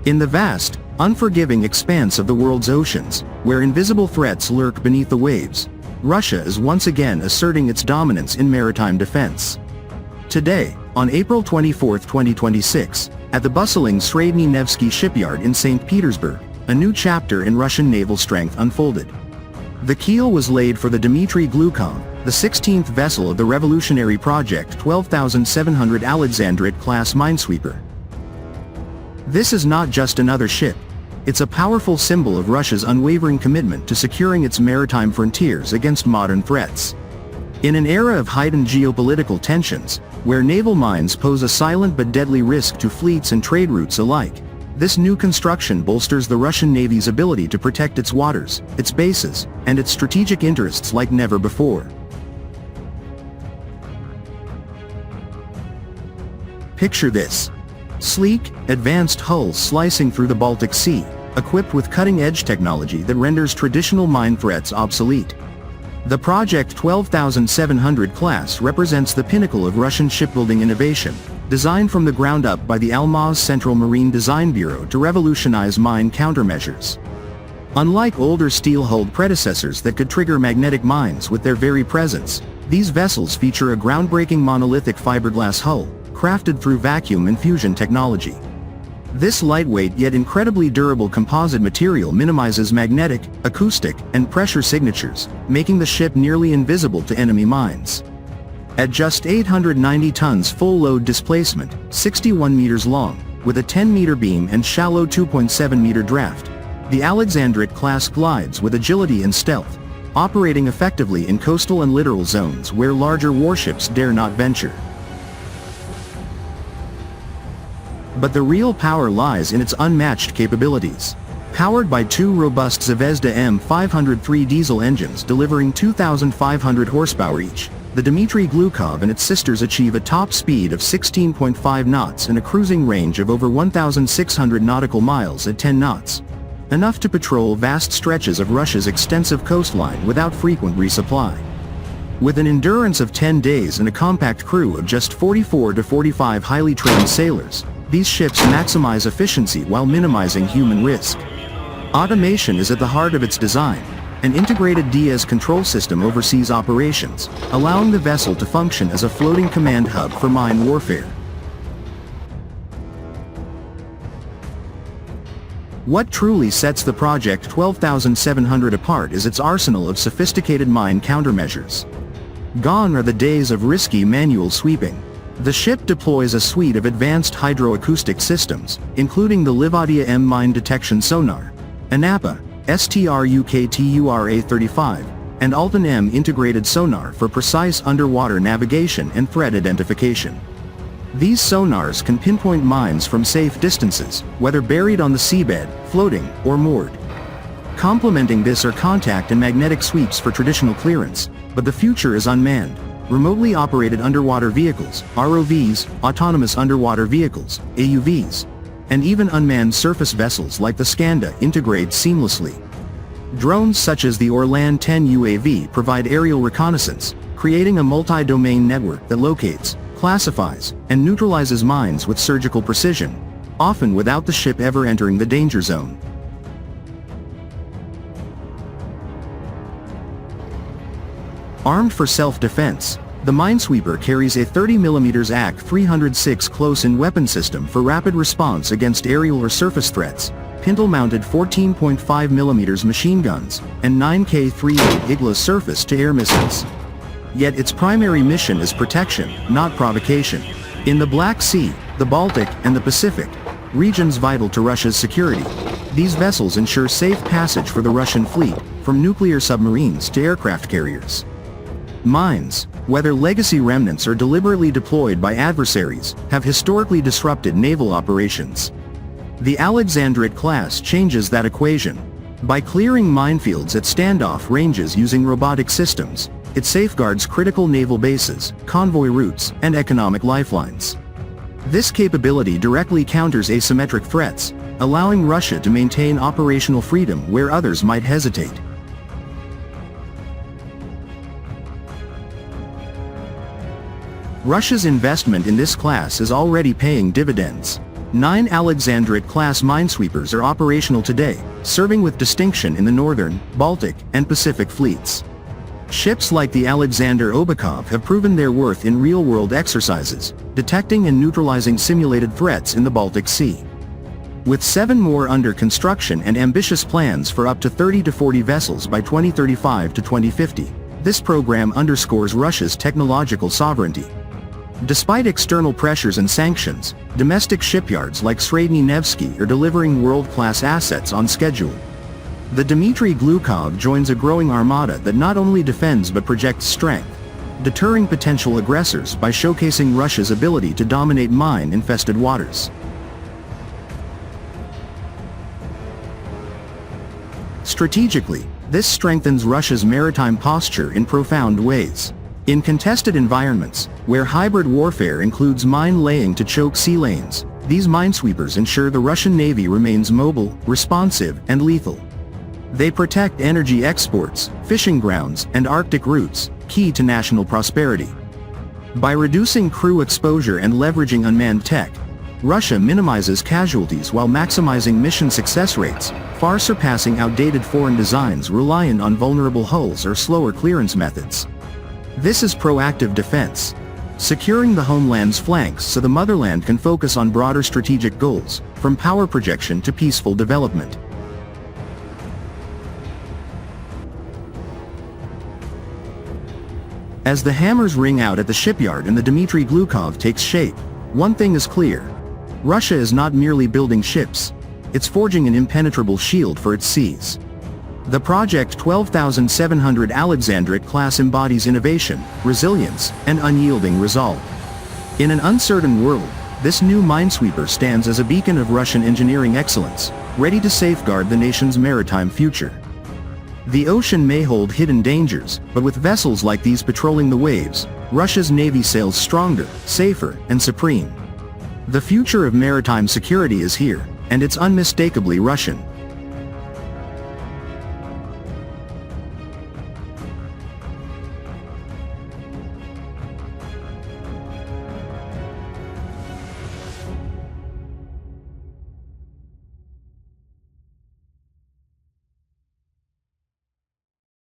In the vast, unforgiving expanse of the world's oceans, where invisible threats lurk beneath the waves, Russia is once again asserting its dominance in maritime defense. Today, on April 24, 2026, at the bustling Sredny Nevsky shipyard in St. Petersburg, a new chapter in Russian naval strength unfolded. The keel was laid for the Dmitry Glukov, the 16th vessel of the revolutionary project 12,700 Alexandrit-class minesweeper. This is not just another ship. It's a powerful symbol of Russia's unwavering commitment to securing its maritime frontiers against modern threats. In an era of heightened geopolitical tensions, where naval mines pose a silent but deadly risk to fleets and trade routes alike, this new construction bolsters the Russian Navy's ability to protect its waters, its bases, and its strategic interests like never before. Picture this. Sleek, advanced hulls slicing through the Baltic Sea, equipped with cutting-edge technology that renders traditional mine threats obsolete. The Project 12,700 class represents the pinnacle of Russian shipbuilding innovation, designed from the ground up by the Almaz Central Marine Design Bureau to revolutionize mine countermeasures. Unlike older steel-hulled predecessors that could trigger magnetic mines with their very presence, these vessels feature a groundbreaking monolithic fiberglass hull, crafted through vacuum and fusion technology. This lightweight yet incredibly durable composite material minimizes magnetic, acoustic, and pressure signatures, making the ship nearly invisible to enemy mines. At just 890 tons full load displacement, 61 meters long, with a 10-meter beam and shallow 2.7-meter draft, the Alexandrit-class glides with agility and stealth, operating effectively in coastal and littoral zones where larger warships dare not venture. But the real power lies in its unmatched capabilities. Powered by two robust Zvezda M503 diesel engines delivering 2,500 horsepower each, the Dmitry Glukov and its sisters achieve a top speed of 16.5 knots and a cruising range of over 1,600 nautical miles at 10 knots. Enough to patrol vast stretches of Russia's extensive coastline without frequent resupply. With an endurance of 10 days and a compact crew of just 44 to 45 highly trained sailors, these ships maximize efficiency while minimizing human risk. Automation is at the heart of its design. An integrated DS control system oversees operations, allowing the vessel to function as a floating command hub for mine warfare. What truly sets the Project 12,700 apart is its arsenal of sophisticated mine countermeasures. Gone are the days of risky manual sweeping. The ship deploys a suite of advanced hydroacoustic systems, including the Livadia M mine detection sonar, ANAPA, STRUKTURA-35, and Altan M integrated sonar for precise underwater navigation and threat identification. These sonars can pinpoint mines from safe distances, whether buried on the seabed, floating, or moored. Complementing this are contact and magnetic sweeps for traditional clearance, but the future is unmanned. Remotely operated underwater vehicles, ROVs, autonomous underwater vehicles, AUVs, and even unmanned surface vessels like the Skanda integrate seamlessly. Drones such as the Orlan 10 UAV provide aerial reconnaissance, creating a multi-domain network that locates, classifies, and neutralizes mines with surgical precision, often without the ship ever entering the danger zone. Armed for self-defense, the minesweeper carries a 30mm AK-306 close-in weapon system for rapid response against aerial or surface threats, pintle-mounted 14.5mm machine guns, and 9K-38 Igla surface-to-air missiles. Yet its primary mission is protection, not provocation. In the Black Sea, the Baltic, and the Pacific, regions vital to Russia's security, these vessels ensure safe passage for the Russian fleet, from nuclear submarines to aircraft carriers. Mines, whether legacy remnants or deliberately deployed by adversaries, have historically disrupted naval operations. The Alexandrit-class changes that equation. By clearing minefields at standoff ranges using robotic systems, it safeguards critical naval bases, convoy routes, and economic lifelines. This capability directly counters asymmetric threats, allowing Russia to maintain operational freedom where others might hesitate. Russia's investment in this class is already paying dividends. 9 Alexandrit-class minesweepers are operational today, serving with distinction in the Northern, Baltic, and Pacific fleets. Ships like the Alexander Obakov have proven their worth in real-world exercises, detecting and neutralizing simulated threats in the Baltic Sea. With 7 more under construction and ambitious plans for up to 30 to 40 vessels by 2035 to 2050, this program underscores Russia's technological sovereignty. Despite external pressures and sanctions, domestic shipyards like Sredny Nevsky are delivering world-class assets on schedule. The Dmitry Glukov joins a growing armada that not only defends but projects strength, deterring potential aggressors by showcasing Russia's ability to dominate mine-infested waters. Strategically, this strengthens Russia's maritime posture in profound ways. In contested environments, where hybrid warfare includes mine-laying to choke sea lanes, these minesweepers ensure the Russian Navy remains mobile, responsive, and lethal. They protect energy exports, fishing grounds, and Arctic routes, key to national prosperity. By reducing crew exposure and leveraging unmanned tech, Russia minimizes casualties while maximizing mission success rates, far surpassing outdated foreign designs reliant on vulnerable hulls or slower clearance methods. This is proactive defense, securing the homeland's flanks so the motherland can focus on broader strategic goals, from power projection to peaceful development. As the hammers ring out at the shipyard and the Dmitry Glukov takes shape, one thing is clear. Russia is not merely building ships, it's forging an impenetrable shield for its seas. The Project 12,700 Alexandrit-class embodies innovation, resilience, and unyielding resolve. In an uncertain world, this new minesweeper stands as a beacon of Russian engineering excellence, ready to safeguard the nation's maritime future. The ocean may hold hidden dangers, but with vessels like these patrolling the waves, Russia's navy sails stronger, safer, and supreme. The future of maritime security is here, and it's unmistakably Russian.